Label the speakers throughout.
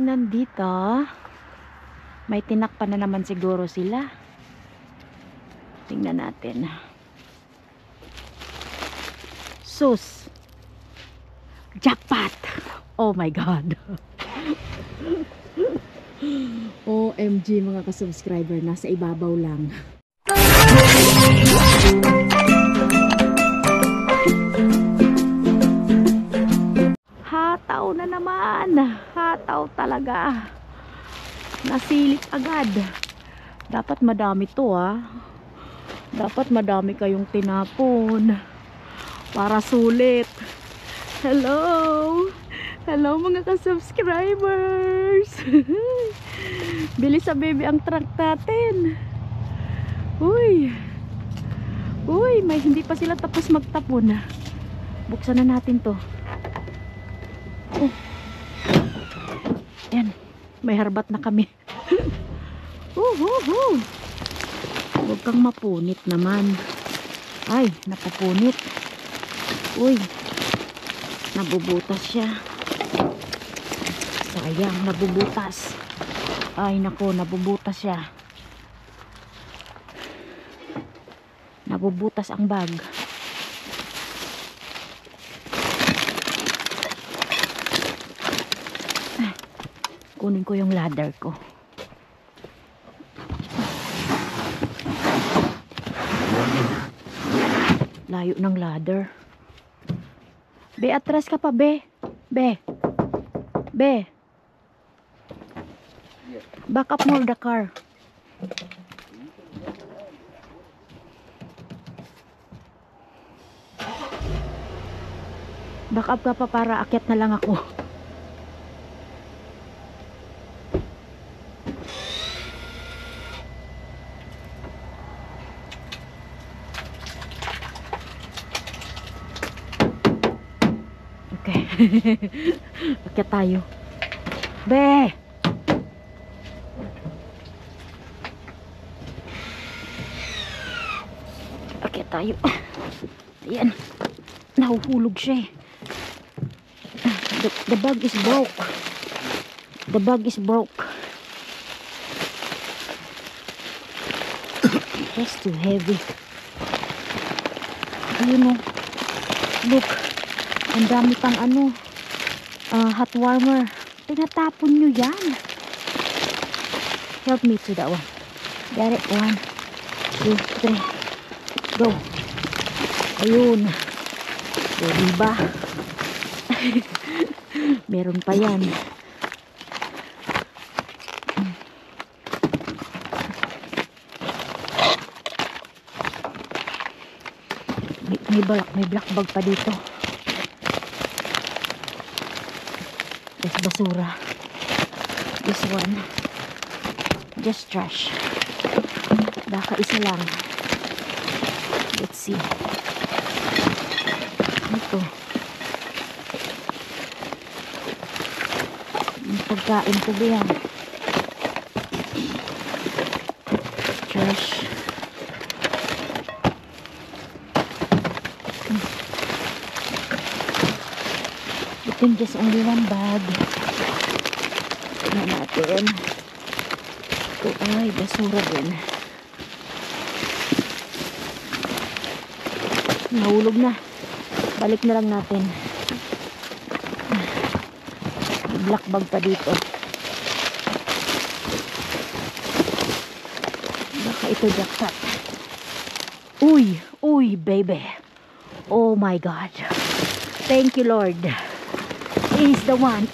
Speaker 1: tingnan dito. May tinakpan na naman siguro sila. Tingnan natin. Sus. Jackpot. Oh my God. OMG mga ka-subscriber. Nasa ibabaw lang. Hataw na naman. Hataw talaga. Nasilip agad. Dapat madami to Dapat madami kayong tinapon para sulit. Hello. Hello mga ka-subscribers. Bilis sa baby ang truck natin. Uy. Uy, may hindi pa sila tapos magtapon. Buksan na natin to. Oh. Yan. May harbat na kami. Huwag kang mapunit naman. Ay, napapunit. Uy. Nabubutas siya. Sayang, nabubutas. Ay, nako, nabubutas siya. Nabubutas ang bag. Kunin ko yung ladder ko. Layo ng ladder. Be, atras ka pa, Be. Be. Be. Back up more the car. Back up ka pa para akyat na lang ako. Okay. Akyat tayo. Be! Akyat tayo. Ayan. Nahuhulog siya. The bag is broke. The bag is broke. That's too heavy. Ayun o. Look. Ang dami pang hot warmer. Tinatapon nyo yan. Help me to that one. Got it. 1, 2, 3. Go. Ayun. So, diba? Meron pa yan. May black bag pa dito. There's basura. This one just trash. Baka isa lang. Let's see. Ito. Yung pagkain ko ba yan? Trash. I think just only one bag. Tignan natin. Ito ay basura din. Nahulog na. Balik na lang natin. Black bag pa dito. Baka ito jackpot. Uy, uy baby. Oh my God. Thank you Lord. He's the one.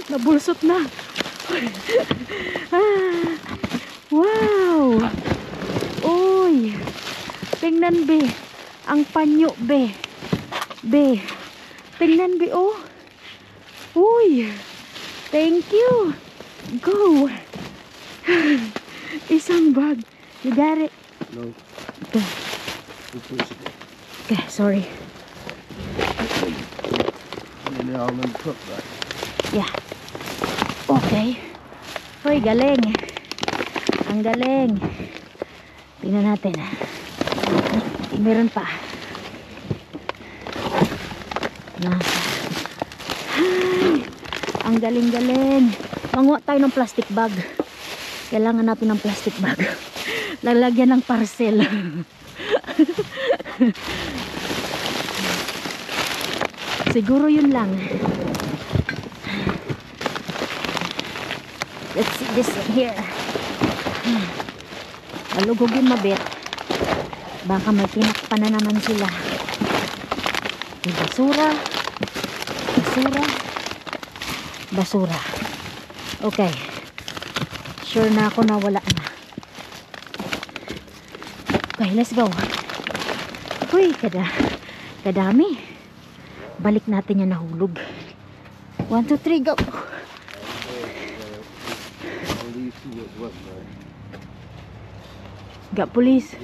Speaker 1: Nabulsot na. Wow. Uy. Tingnan be. Ang panyo be. Be. Tingnan be Uy. Thank you. Go. Isang bag. You got it?
Speaker 2: No.
Speaker 1: Okay. Okay, sorry.
Speaker 2: The almond cook that.
Speaker 1: Yeah. Okay. Hoy, galing. Ang galing. Tingnan natin. Meron pa. Nasa. Hi. Ang galing-galing. Manguha tayo ng plastic bag. Kailangan natin ng plastic bag. Lalagyan ng parcel. Siguro yun lang. Let's see this here. Malugugin mabit. Baka may tinakpan na naman sila. May basura. Basura. Basura. Okay. Sure na ako na wala na. Okay, let's go. Uy, kadami. Balik natin yan nahulog. 1, 2, 3, go. Got police.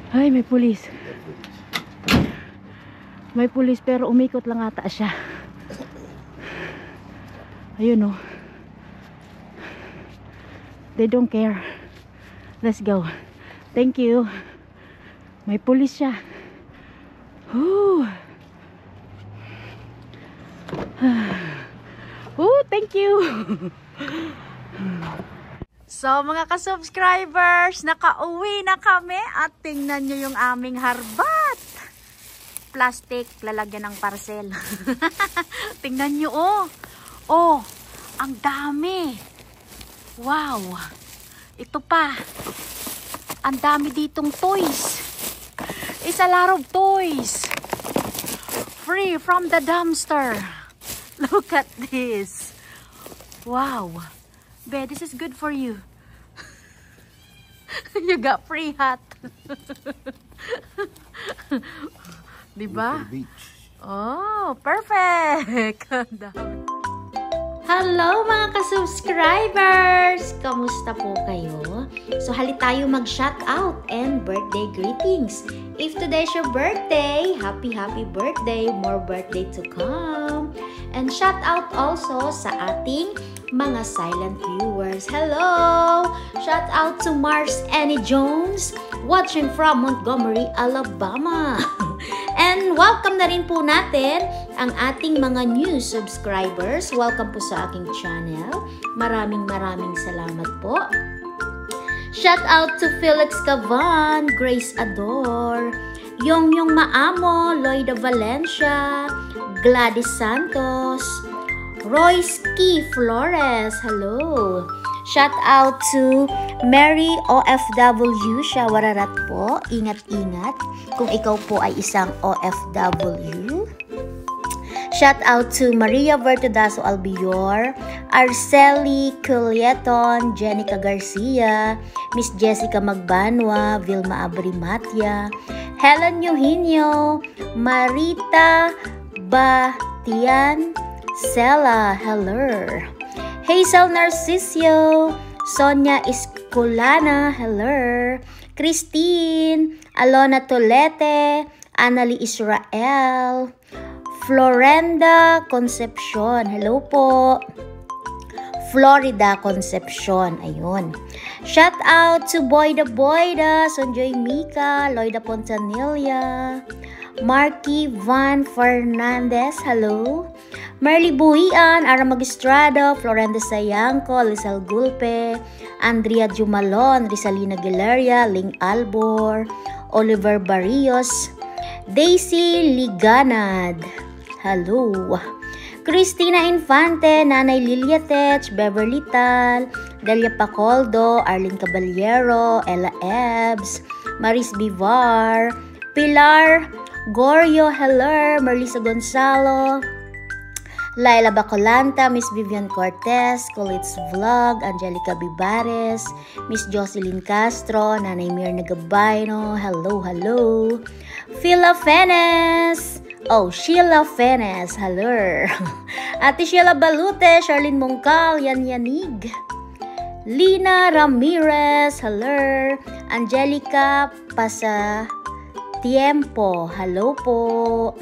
Speaker 1: Ay, may police. May police pero umikot lang ata siya. Ayun oh. They don't care. Let's go. Thank you. May police siya. Whew. Oh, thank you. So mga ka-subscribers, nakauwi na kami at tingnan nyo yung aming harbat. Plastic, lalagyan ng parcel. Tingnan nyo oh. Oh, ang dami. Wow. Ito pa. Ang dami ditong toys. It's a lot of toys. Free from the dumpster. Look at this. Wow. Be, this is good for you. You got free hat. Diba? Oh, perfect. Hello mga ka-subscribers! Kamusta po kayo? So hali tayo mag-shout out and birthday greetings. If today's your birthday, happy birthday! More birthday to come! And shout out also sa ating mga silent viewers. Hello! Shout out to Mars Annie Jones watching from Montgomery, Alabama. And welcome na rin po natin ang ating mga new subscribers. Welcome po sa aking channel. Maraming salamat po. Shout out to Felix Cavan, Grace Ador, Yongyong Maamo, Loida Valencia, Gladys Santos, Royski Flores, hello. Shout out to Mary OFW Shawararat po. Ingat-ingat kung ikaw po ay isang OFW. Shout out to Maria Vertudaso Albior, Arceli Culieton, Jenica Garcia, Miss Jessica Magbanwa, Vilma Abrimatia, Helen Eugenio, Marita Batian, Sela Heller, Hazel Narcisio, Sonia Escolana Heller, Christine, Alona Tolete, Annalie Israel, Florenda Concepcion, hello po. Florida Concepcion, ayun. Shout out to Boyda Boyda, Sonjoy Mika, Loida Pontanilla, Marky Van Fernandez, hello. Merly Buhian, Ara Magistrado, Florenda Sayangco, Lizal Gulpe, Andrea Jumalon, Rizalina Gileria, Ling Albor, Oliver Barrios, Daisy Liganad, hello. Christina Infante, Nanay Lilia Tech, Beverly Tal, Delia Pacoldo, Arlene Caballero, Ella Ebbs, Maris Bivar, Pilar Gorio Heller, Merlisa Gonzalo, Laila Bacolanta, Miss Vivian Cortez, Colitz Vlog, Angelica Bibares, Miss Jocelyn Castro, Nanay Mirna Gabayno, hello. Phila Fenes, oh, Sheila Fenes, hello. Ate Sheila Balute, Charlene Mongcal, Yan Yanig, Lina Ramirez, hello. Angelica Pasatiempo, hello po.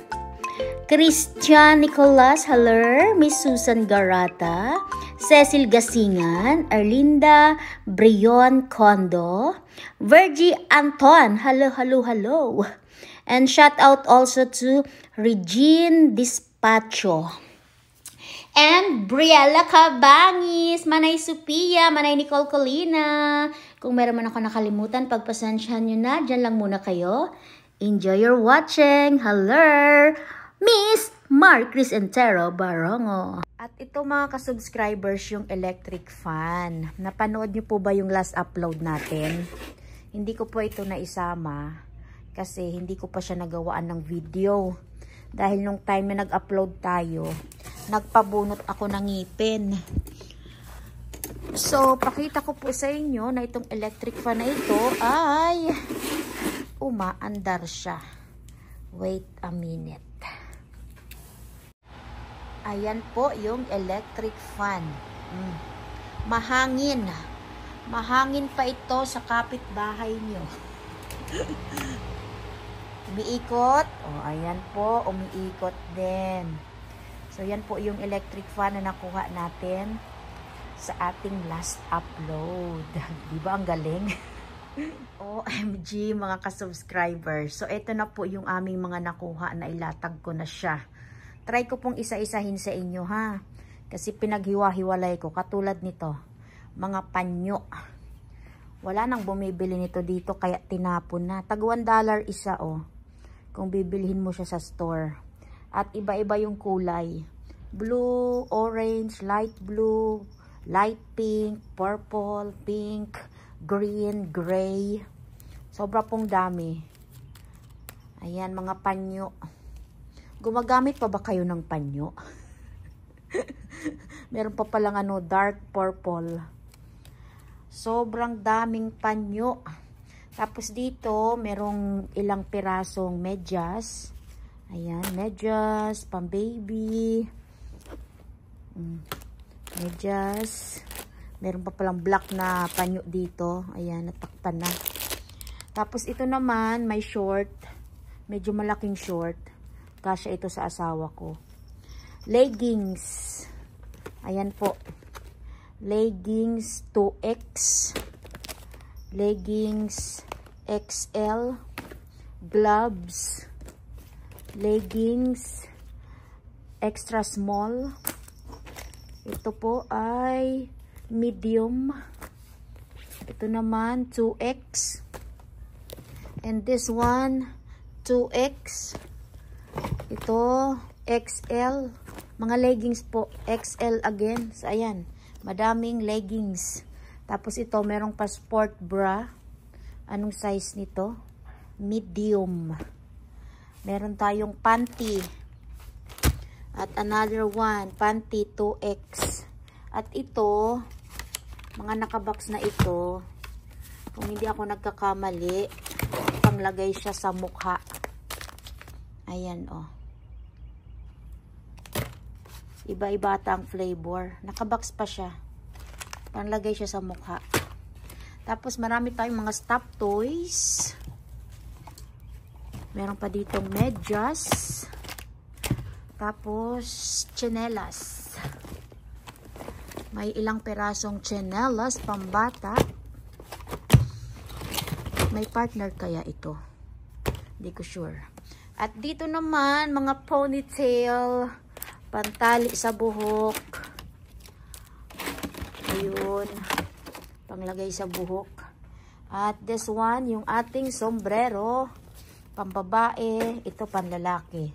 Speaker 1: Christian Nicolas, hello. Miss Susan Garata, Cecil Gasingan, Erlinda Brion Condo, Virgie Anton, hello. And shout out also to Regine Dispacho. And Briella Cabangis, Manay Sophia, Manay Nicole Colina. Kung meron man ako nakalimutan, pagpasensyahan nyo na. Diyan lang muna kayo. Enjoy your watching. Hello, Miss Marcris Entero Barongo. At ito mga ka-subscribers, yung electric fan. Napanood nyo po ba yung last upload natin? Hindi ko po ito naisama kasi hindi ko pa siya nagawaan ng video. Dahil nung time na nag-upload tayo, nagpabunot ako ng ngipin. So, pakita ko po sa inyo na itong electric fan na ito ay umaandar siya. Wait a minute. Ayan po yung electric fan. Mahangin. Mahangin pa ito sa kapitbahay nyo. Umiikot. Oh, ayan po, umiikot din. So, yan po yung electric fan na nakuha natin sa ating last upload. Diba ang galing? OMG, mga ka-subscribers. So, ito na po yung aming mga nakuha na ilatag ko na siya. Try ko pong isa-isahin sa inyo, ha? Kasi pinaghiwa-hiwalay ko. Katulad nito, mga panyo. Wala nang bumibili nito dito, kaya tinapon na. Tag $1 isa, oh. Kung bibilhin mo siya sa store. At iba-iba yung kulay. Blue, orange, light blue, light pink, purple, pink, green, gray. Sobra pong dami. Ayan, mga panyo. Gumagamit pa ba kayo ng panyo? Meron pa palang dark purple. Sobrang daming panyo. Tapos dito, merong ilang pirasong medyas. Ayan, medyas, pang-baby. Medyas. Meron pa palang black na panyo dito. Ayan, natakpan na. Tapos ito naman, may short. Medyo malaking short. Kasya ito sa asawa ko. Leggings. Ayan po. Leggings 2X. Leggings XL. Gloves. Leggings extra small. Ito po ay medium. Ito naman 2X. And this one 2X. Ito XL. Mga leggings po XL again. So ayan, madaming leggings. Tapos ito merong pa sport bra. Anong size nito? Medium. Meron tayong panty. At another one, panty 2X. At ito, mga nakabox na ito, kung hindi ako nagkakamali, panglagay siya sa mukha. Ayan, oh. Iba-iba ang flavor. Nakabox pa siya. Panglagay siya sa mukha. Tapos marami tayong mga stuffed toys. Meron pa ditong medyas. Tapos tsinelas. May ilang perasong tsinelas pambata. May partner kaya ito? Hindi ko sure. At dito naman mga ponytail, pantali sa buhok. Ayun, panglagay sa buhok. At this one, yung ating sombrero, pambabae, ito panlalaki.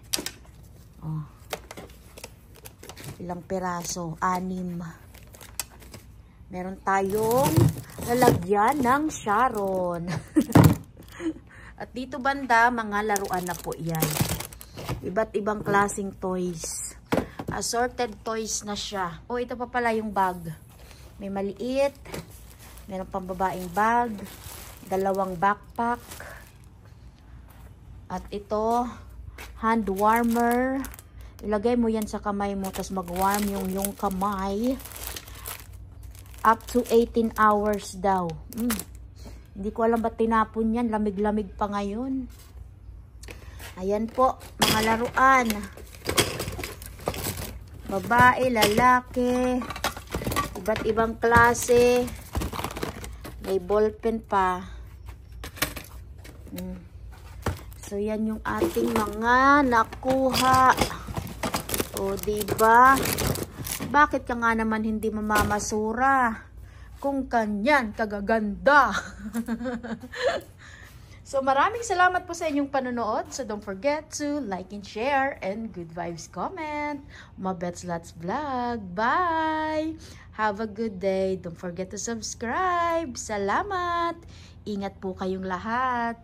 Speaker 1: Oh. Ilang peraso? 6. Meron tayong lalagyan ng Sharon. At dito banda, mga laruan na po yan. Iba't ibang klaseng toys. Assorted toys na siya. Oh, ito pa pala yung bag. May maliit, meron pang babaeng bag, 2 backpack, at ito, hand warmer. Ilagay mo yan sa kamay mo, tapos mag-warm yung kamay. Up to 18 hours daw. Hindi ko alam ba't tinapon yan, lamig-lamig pa ngayon. Ayan po, mga laruan. Babae, lalaki, iba't ibang klase. May ballpen pa. So, yan yung ating mga nakuha. O, diba? Bakit ka nga naman hindi mamamasura? Kung kanyan kagaganda. So maraming salamat po sa inyong panonood. So don't forget to like and share and good vibes comment. Mabets Lots Vlog. Bye! Have a good day. Don't forget to subscribe. Salamat! Ingat po kayong lahat.